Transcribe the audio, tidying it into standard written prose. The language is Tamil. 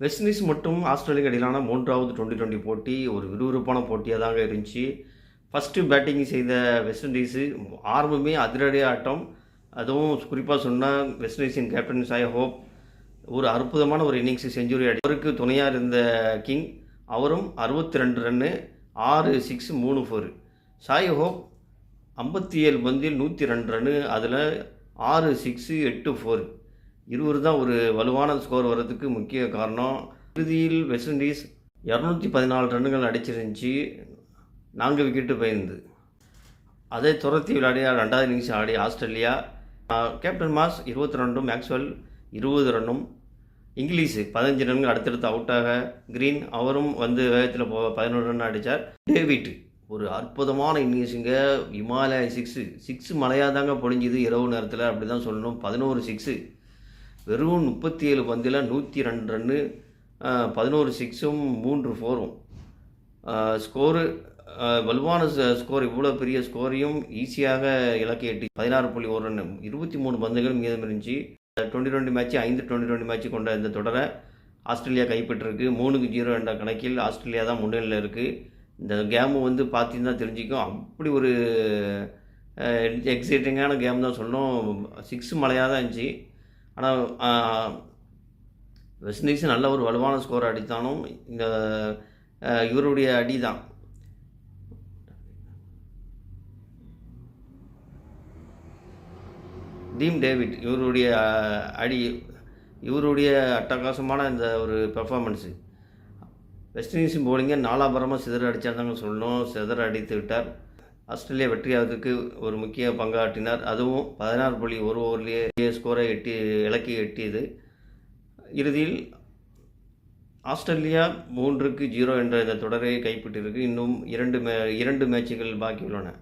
வெஸ்ட் இண்டீஸ் மற்றும் ஆஸ்திரேலியா இடையிலான 3வது டுவெண்ட்டி போட்டி ஒரு விறுவிறுப்பான போட்டியாக தாங்க இருந்துச்சு. ஃபஸ்ட்டு பேட்டிங் செய்த வெஸ்ட் இண்டீஸு ஆரம்பமே அதிரடி ஆட்டம். அதுவும் குறிப்பாக சொன்னால் வெஸ்ட் இண்டீஸின் கேப்டன் சாய் ஹோப் ஒரு அற்புதமான ஒரு இன்னிங்ஸ் செஞ்சுரி அவருக்கு துணையாக இருந்த கிங் அவரும் 62 ரன்னு, 6 சிக்ஸ் 3 4. சாய் ஹோப் 57 பந்தில் 102 ரன்னு, அதில் 6 சிக்ஸு 8 4. இருவர் தான் ஒரு வலுவான ஸ்கோர் வர்றதுக்கு முக்கிய காரணம். இறுதியில் வெஸ்ட் இண்டீஸ் 214 ரன்னுகள் அடிச்சிருந்துச்சு, 4 விக்கெட்டு போயிருந்தது. அதை துரத்தி விளையாடிய 2வது இன்னிங்ஸ் ஆடிய ஆஸ்திரேலியா கேப்டன் மாஸ் 22 ரன்னும், மேக்ஸ்வெல் 20 ரன்னும், இங்கிலீஷு 15 ரன்கள் அடுத்தடுத்து அவுட்டாக கிரீன் அவரும் வந்து வேகத்தில் 11 ரன் அடித்தார். டேவிட் ஒரு அற்புதமான இன்னிங்ஸுங்க. இமாலய சிக்ஸு மழையாக தாங்க பொழிஞ்சுது இரவு நேரத்தில், அப்படி தான் சொல்லணும். 11 சிக்ஸு வெறும் 37 பந்தில் 102 ரன்னு, 11 சிக்ஸும் 3 4. ஸ்கோரு வலுவான ஸ்கோர். இவ்வளோ பெரிய ஸ்கோரையும் ஈஸியாக இலக்கை எட்டி 16.1 ரன் 23 பந்துகள் மீதம் இருந்துச்சு. 20 மேட்ச் 5 20 மேட்ச் கொண்ட இந்த தொடரை ஆஸ்திரேலியா கைப்பற்றிருக்கு. 3-0 என்ற கணக்கில் ஆஸ்திரேலியா தான் முன்னிலையில் இருக்குது. இந்த கேமு வந்து பார்த்தீங்கன்னா தெரிஞ்சிக்கும், அப்படி ஒரு எக்ஸைட்டிங்கான கேம் தான் சொல்லணும். 6 மழையாக தான் இருந்துச்சு. ஆனால் வெஸ்ட் இண்டீஸ் நல்ல ஒரு வலுவான ஸ்கோர் அடித்தாலும் இந்த இவருடைய அடி தான் டீம் டேவிட் இவருடைய அட்டகாசமான இந்த ஒரு பெர்ஃபார்மன்ஸு வெஸ்ட் இண்டீஸின் போலிங்கை நாலாபுரமாக சிதற அடித்தாங்க சொல்லணும். சிதற அடித்து விட்டார். ஆஸ்திரேலியா வெற்றியாவதற்கு ஒரு முக்கிய பங்காற்றினார். அதுவும் 16.1 ஓவர்லேயே ஸ்கோரை இலக்கை எட்டியது. இறுதியில் ஆஸ்திரேலியா 3-0 என்ற இந்த தொடரை கைப்பற்றியிருக்கு. இன்னும் 2 மேட்சுகள் பாக்கி உள்ளன.